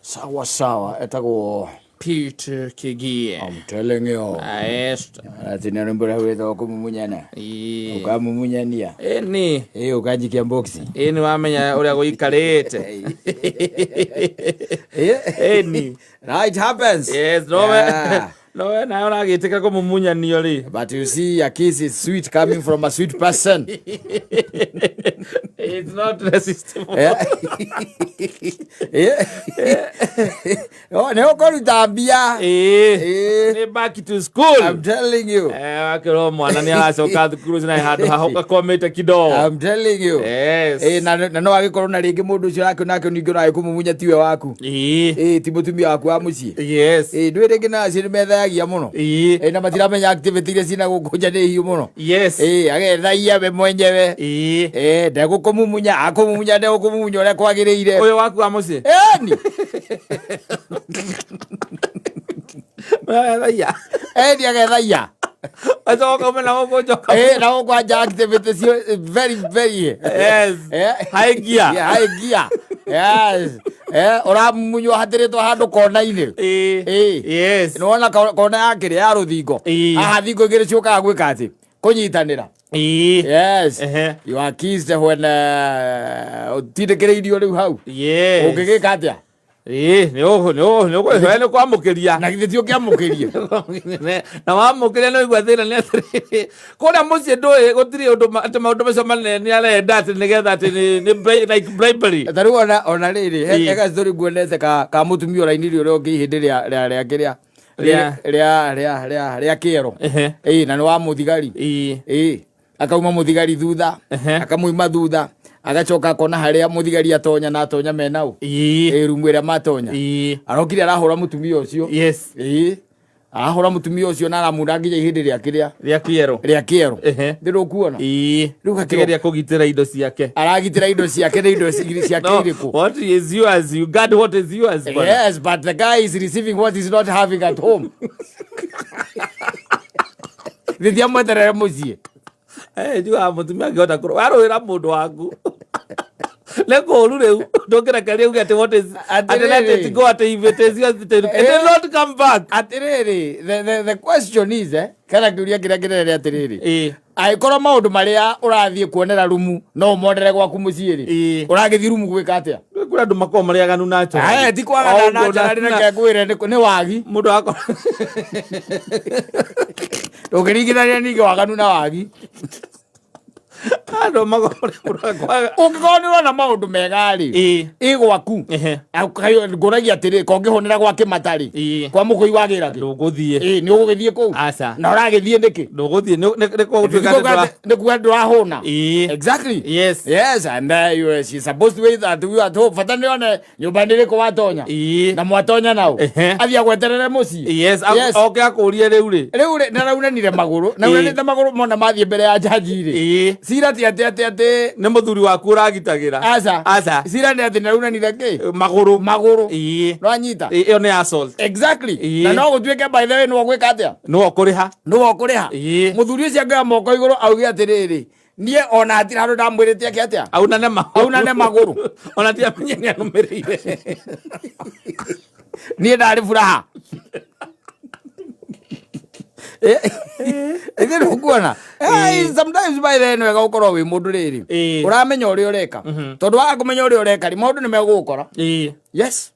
Sawa, etagwo Peter Kigie. I'm telling you. Yes. Atina nembora wetho kumumunyana. Ukamumunyania. Eni. Ukajikia boxi. Eni wamenya uria guikarite. Eni. Right happens. Yes, no, na ona agiteka kumumunyania ri. But you see, a kiss is sweet coming from a sweet person. It's not resistible. Oh, no, go to back to school. I'm telling you. Akero mwana ni asoka cruise na hadu hahoka kometa kidogo. I'm telling you. Yes. Na no agikoro na ringi mundu ucio nake nake ningiro ai kumumunya tiwe waku. Ti mutumia waku wa mucii. Yes. Ndwire ngina acio methagia muno. Na matiramenya activity iria cina gukunja ni hiu muno. Yes. Agethaia we mwenyewe. Ndegukumunya akumumunya ndegukumunya uria kwagiriire. Uyo waku wa mucii. Ni. Ni agethaia. Azoka mena wokojoka. Na wokwaja activity very yes. High gear. Yeah, high gear. Yes. Uramunywa hatiritwo handu kona-ini. Yes. Nona kona yake ya ruthingo. Aha thingo igiri ciukaga gwika ati kunyitanira. Yes. You are kissed when utirekereirio riu hau. Yes. Ungigika atia? No kwamukiria na githĩ tio kiamukirie na wamukiria no igwathira ni atiri kuria mucii ndui gutiri undu ati maundu macio manene arenda ati nigetha ati ni like bribery. Tariu ona riri ega story nguonete ka mutumia raini rio ri hindi ria kiria ria kiero na ni wa muthigari akauma muthigari thutha akamuima thutha agacoka kona haria muthigari atonya na atonya menau rumu iria matonya arokire arahura mutumia ucio. Yes. Arahura mutumia ucio na aramura nginya ihindi ria kiero ndiru kuona riu gakigeria kugitira indo ciake aragitira indo ciake ni indo ciake iriku. What is yours? You got what is yours. Yes, but the guy is receiving what he's not having at home. Thithia mweterere mucii. Jua mutumia angihota waruira mundu waku leko ru riu ndokira karia uge ati what is atanathii go ati invitation they not come back. Atiriri the question is kana ngiuria kiria kirere atiriri aikorwo maundu maria urathie kuonera rumu no mondere gwaku mucii ri uragithi rumu gwika atia kuri andu makoo mariaganu nacho ti kwaga na njara ni kegwire ni wagi mundu wako ukiringithania ningi waganu na wagi andu makoo kwaga ungikorwo na maundu mega ri gwaku nguragia atiri kongihonera gwake matari kwa mukui wagira ki nduguthie ni ugithie ku na uragithie ndiki nduguthie ni kutuika ni kuga ndurahuna. Exactly. Yes. And she's supposed to wait that we at home fata ni one nyumba ndiriko watonya na mwatonya nao athia gweterere mucii. Yes. Okay akurie riu na raunanire maguru na unanite maguru mona mathie mbere ya jaji ri sira ti ati ni muthuri waku uragitagira aca sira ni ati raunanire ki maguru no anyita iyo ni assault. Exactly. Na no gutwike by the way no gwika atia no kuriha muthuri ucio angea moko iguru auge atiriri nie ona atira handu ndamwirite ake atia aunane maguru ona ti amenye ni anumirire nie ndari furaha Then ukuona sometimes by then wega ukorwo wi mundu riri uramenya uri ureka tondu wa kumenya uri ureka ri maundu ni megukora. Yes.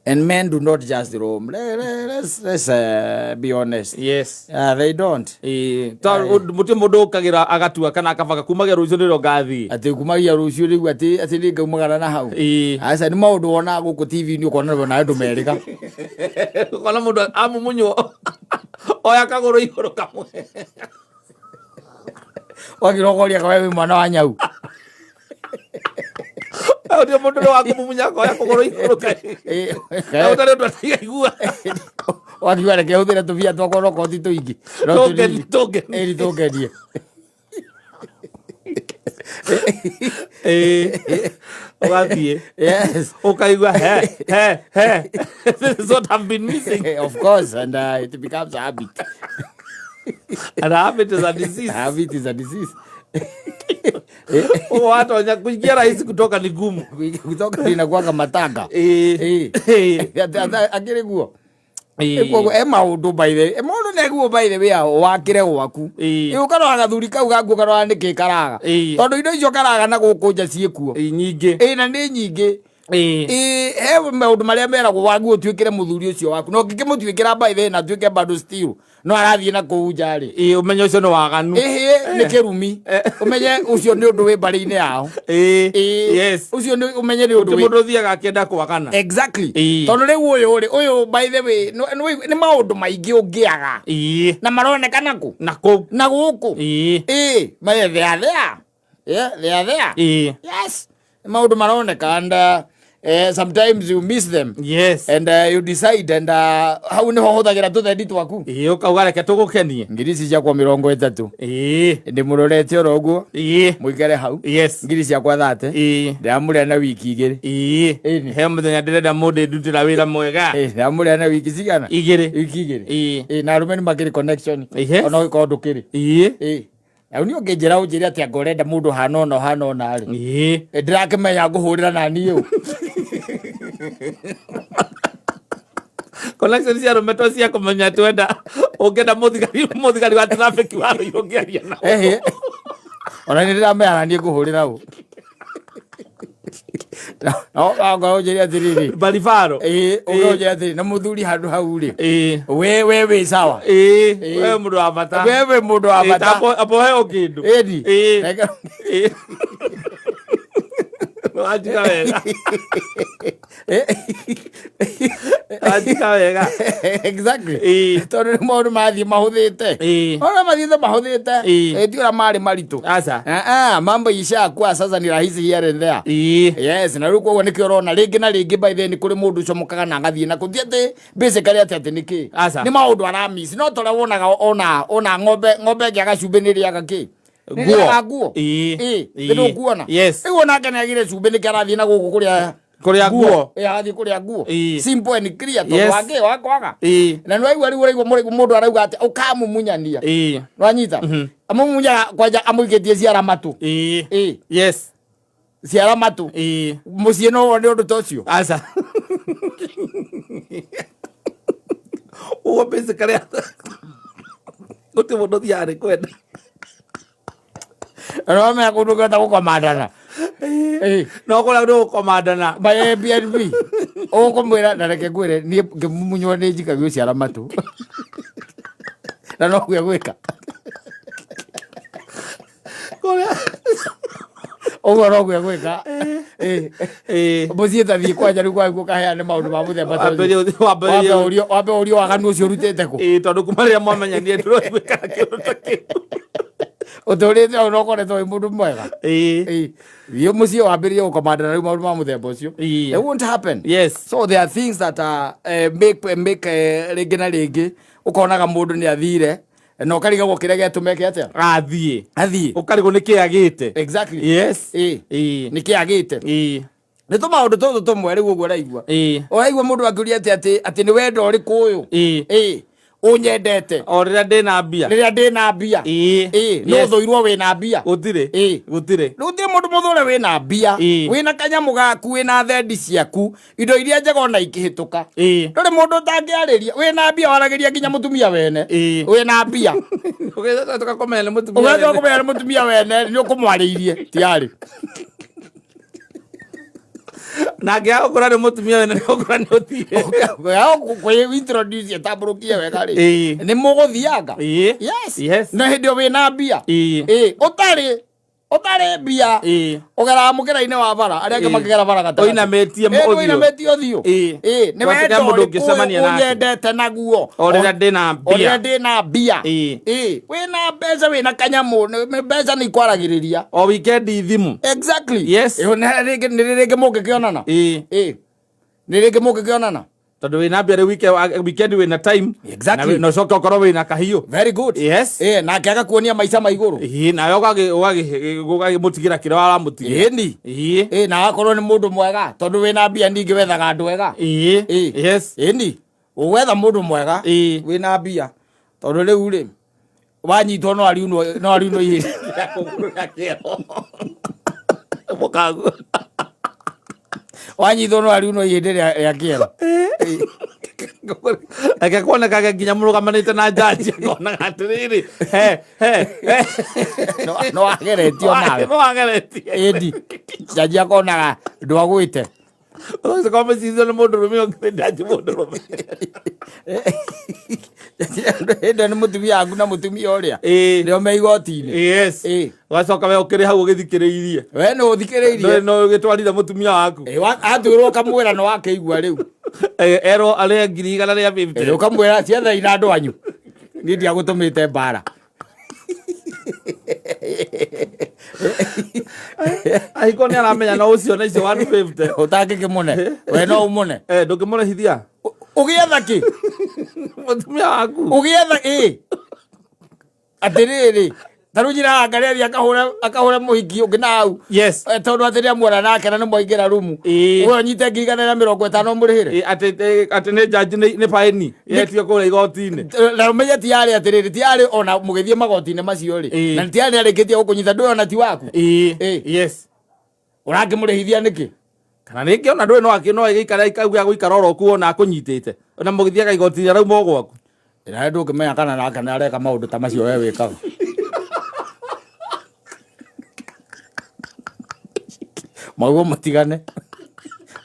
And men do not just roam. Let's be honest. Yes. They don't. Mutu mundu ukagira agatua kana akabaga kumagia rucio niro gathi ati kumagia rucio riu ati ni ngaumagara na hau aca ni maundu wona guku TV ni ukona na andu merika ukona mundu amumunyo oya kaguru iguru kamwe wagirogoria kwa wewe mwana wa nyau ndio mundu waku mumunya oya kaguru iguru kai utari ndu atigaigua wakiware ke uthire tuvia twakoro koti tuingi tugenie ugathie ukaigua this is what I've been missing. Of course, and it becomes a habit. And a habit is a disease. A habit is a disease. watu kuingia rahisi kutoka ni gumu. Kutoka inakuwa kama matanga. Akiri guo. Kwa maundu by the maundu neguo by the way wakire gwaku ukaro agathuri kau gaku karo andike karaga tondu indo icio karaga na guku nja ciekuo nyingi na ni nyingi he maundu maria meragwo wagu utuikire muthuri ucio waku no ngikimutwikira by the na tuike bado still no arathie na kuu njari umenye ucio ni waganu ni kirumi umenye ucio ni undu wi bari-ini yao yes ucio ni umenye ni undu mundu thiaga akienda kwagana exactly tondu riu uyu by the way ni maundu maingi ungiaga na maronekana ku na guku maye they are there yes maundu maroneka and sometimes you miss them yes and you decide and how ni hothagira tuthendi twaku ukauga reke tugukenie ngirisi cia kwa 30 ndi murorete oroguo muikare hau yes ngirisi cia kwa 30 ndamuria na wiki igiri he muthenya ndirenda mundu ndutira wira mwega ndamuria na wiki cigana wiki igiri na rumeni makiri connection ono ko ndukiri au ni ongenjera unjiri ati angorenda mundu hana ari ndirakimenya nguhurira nani yu connection cia rumeto cia kumenya twenda ungenda muthigari wa traffic wa irungiaria na ona ni ndiramenya nani nguhurira u no onjiri atiriri baribaro onjiri atiriri na muthuri handu hau ri we sawa we mundu wa bata we mundu wa bata apo he okindu ajika wega ajika wega exactly tondu maundu mathii mahuthite ona mathii mahuthite tiura mari maritu asa mambo ishakuwa sasa ni rahisi here and there yes na ruko wone kiorona ringi na ringi by then kuri mundu ucomokaga na ngathii na kuthie basically ati niki ni maundu aramisi no tore wonaga ona ng'ombe ngiaga cumbi ni riaga ki guo ndio kuona ego nake ni agire cumbi ni karathie na guku kuria guo athie kuria guo simple and clear to wake wakwaga na no aigua mundu arauga ati ukamumunyania nwanyita amumunya kwaja amuigetie ciara matu yes ciara matu mucie no wone undu tocio asa ugo basically mundu thiari kwenda no me akundu gata gukomandana no kora ndo gukomandana by Airbnb ukumwira ndareke ngwire ni ngimumunywa ni njikagio ciara matu na no gwika kora ogoro gwika mucie tathie kwanja riu kwagu kaheane maundu ma muthemba wabe urio waganu ucio rutete ku tondu kumaria mwamenyanie ndurogwika kiundu ta kiu uturite ono koretwo wi mundu mwega yo mucie wambirie gukomandana riu maundu ma muthemba ucio it won't happen yes so there are things that make ringi na ringi ukonaga mundu ni athire no kariga gukire getumeke atia athie ukarigo nikiagite exactly yes nikiagite ni to maundu tutu tumwe riu uguo uraigua mundu akiuria ati ni wendo uriku uyu unyendete o riria ndina mbia no thoirwo wina mbia gutire mundu muthure wina mbia wina kanyamu gaku wina thendi ciaku indo iria njega ona ikihituka nduri mundu utangiariria wina mbia waragiria nginya mutumia wene wina mbia ugetha tukakomenya ni mutumia wene ni ukumwariirie tiari na ngia ukora ni mutumia wene ni ukora ni uthire kwe introduce taburukia wega ri ni muguthianga yes na hindi wina mbia utari mbia ugera mukira-ini wa bara aria angi makigera bara gata oinametie uthio ni wendo mundu ngicemania nake unyendete naguo o riria ndina mbia wina mbeca wina kanyamu mbeca ni ikwaragiriria o weekend thimu exactly yes ni ringi mungikionana ni ringi mungikionana tondu wina mbia weekend wina time exactly no coka ukorwo wina kahiu very good yes nake agakuonia maica ma iguru nawe ugagimutigira kira waramutigira na akorwo ni mundu mwega tondu wina mbia ningi wethaga andu ega yes ugwetha mundu mwega wina mbia tondu riu ri wanyitwo no ariunwo ihindi mukagu wanyitwo no ariunwo ihindi ria kiero ake kuonekaga nginya murugamanite na jaji akona atiriri no ageretio edi jaji akonaga ndwagwite Ose kama sizo na mundurume ongedaji mundurume ende ni mutumia aku na mutumia uria ndio me igoti-ini yes wacoka we ukiri hau ugithikiriirie we no uthikiriirie no ugitwarire mutumia waku atwirwo kamwira no wakeigua riu ero aria 150 ukamwira ciatha ina andu anyu ni ndia gutumite mbara aiko ni aramenya no ucio na icio 150 utangikimune we no umune ndukimune hithia ugietha ki mutumia waku ugietha atiriri tarujira angaria akahura muhiki ungi nau yes tondu atiria muona nake na nimwaingira rumu uyo nyite 150 murihire ati ne jaji ne paeni yetio kule igoti-ini na umenye tiari atiriri tiari ona mugithie magoti-ini macio ri na tiari arikitie gukunyita ndu ona ti waku yes urangimurihithia niki kana ningi ona ndu no igikara ikauga guikara oro kuona akunyitite ona mugithie ga igoti rau mo gwaku ira ndu kimenya kana nake na areka maundu ta macio we wikaga maguo mutigane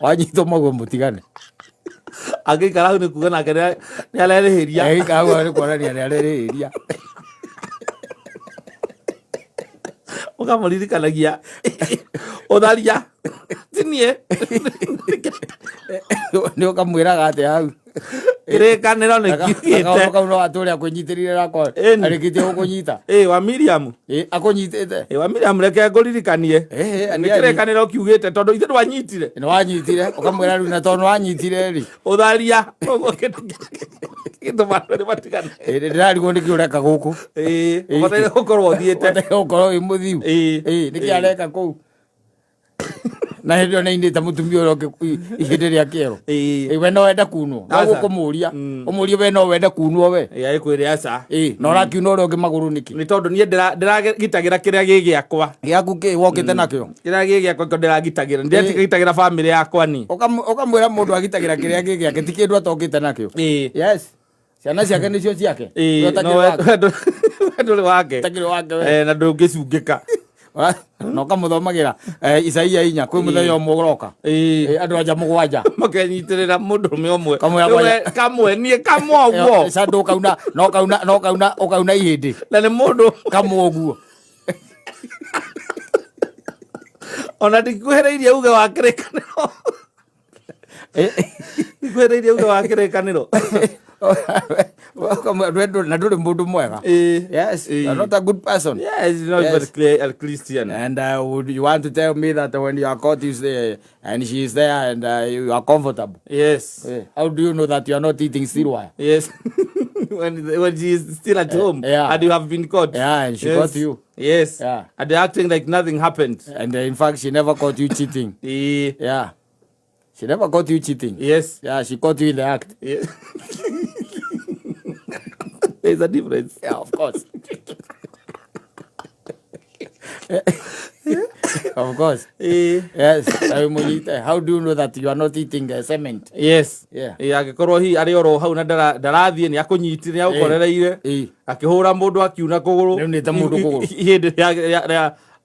wanyitwo maguo mutigane agikara hau ni kuga nake ni arerihiria agikara hau ni kuonania ni arerihiria ukamuririkanagia utharia tinie ni ukamwiraga ati hau kirikaniro ni kiite kau no aturia kunyitirire rakwa arikitie gukunyita wa Miriam akunyitite wa Miriam reke nguririkanie ni kirikaniro kiugite tondu ithe wanyitire ni wanyitire ukamwira riu na tondu wanyitire ri utharia kitu mari matigane ndirarigwo niki ureka guku ubataire gukorwo thiete gukorwo wi muthiu niki areka kuu na hĩndĩ ona inĩte mũtumia ũrĩa ihĩndĩ rĩa kĩero we no wende kunwo no gũkũmũria ũmũrie we no wende kunwo we ĩkwĩre aca na ũrakiuna ũrĩa ũngĩ magũrũ nĩkĩ nĩ tondũ niĩ ndĩragitagĩra kĩrĩa gĩ gĩakwa gĩaku kĩ wokĩte nakĩo kĩrĩa gĩ gĩakwa ndĩragitagĩra ndĩragitagĩra bamĩrĩ yakwa ni ũkamwĩra mũndũ agitagĩra kĩrĩa gĩ gĩake ti kĩndũ atokĩte nakĩo yes ciana ciake nĩcio ciake ndũrĩ wake na ndũngĩcungĩka no kamuthomagira Isaia 4 kwi muthenya umwe uroka andu anja 7 makenyitirira mundurume umwe kamwe nie kamwe uguo sandu ukauna ihindi na ni mundu kamwe uguo ona ndikuhereirie uge wa kirikaniro ndikuhereirie uge wa kirikaniro welcome na nduri mundu mwega yes you're not a good person yes you're not very clear a Christian and would you want to tell me that when your court is there and she is there and you are comfortable yes how do you know that you are not eating steel wire yes when she is still at home and you have been caught and she caught you yes and they're acting like nothing happened and in fact she never caught you cheating she never caught you cheating yes she caught you in the act there's a difference of course of course yes how do you know that you are not eating cement yes agikorwo hi ari oro hau na ndarathie ni akunyitire ni agukorereire akihura mundu akiuna kuguru ni ta mundu kuguru hindi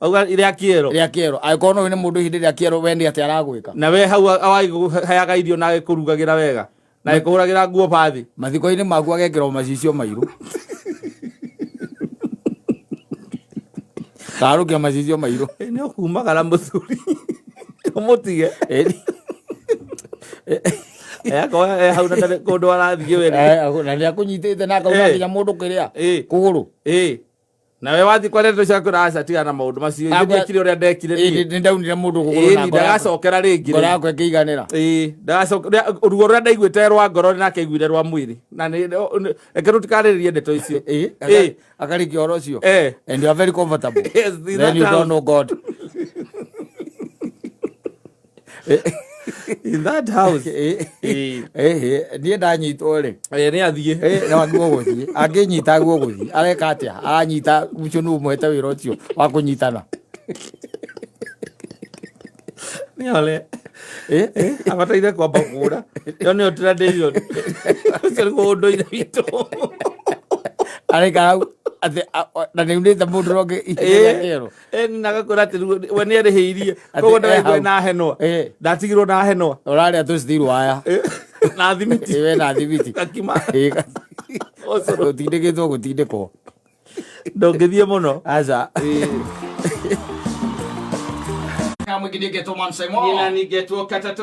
auga ria kiero aikono we ni mundu hindi ria kiero we ndi ati aragwika na we hau awai hayaga irio na agikurugagira wega na agikuhuragira nguo pathi mathiko-ini maku agekirwo macicio mairu tarukia macicio mairu ni ukumagara muthuri umutige yako hau na kundu arathie we na ni akunyitite na akauga nginya mundu kiria kuguru na we wathi kwa ndeto ciaku raca tiga na maundu macio ndekire uria ndekire ni ndaunire mundu kuguru na ndagacokera ringi ngoro yakwa ikiiganira ndagacokera ruo ruria ndaiguite rwa ngoro na akaiguire rwa mwiri na reke rutikaririe ndeto icio akarikia oro cio and you are very comfortable yes, then you don't know God in that house ndiye ndanyitwo ri ni athie no aguo guthie anginyita aguo guthie areka atia anyita ucio nu mwete wira ucio wa kunyitana ni ole abataire kwamba kura yo ni tradition ucio ndoire witũ areka ate na ni ndita mundu ronge ikero nagakora ati we ni arihiirie koguo ndaigua na henwa ndatigirwo na henwa urari atucitirwo aya na thimiti na thimiti gakima gutindikitwo gutindikwo ndongithie muno aca kamwe ngingetwo mamsemo nina nigetwo kata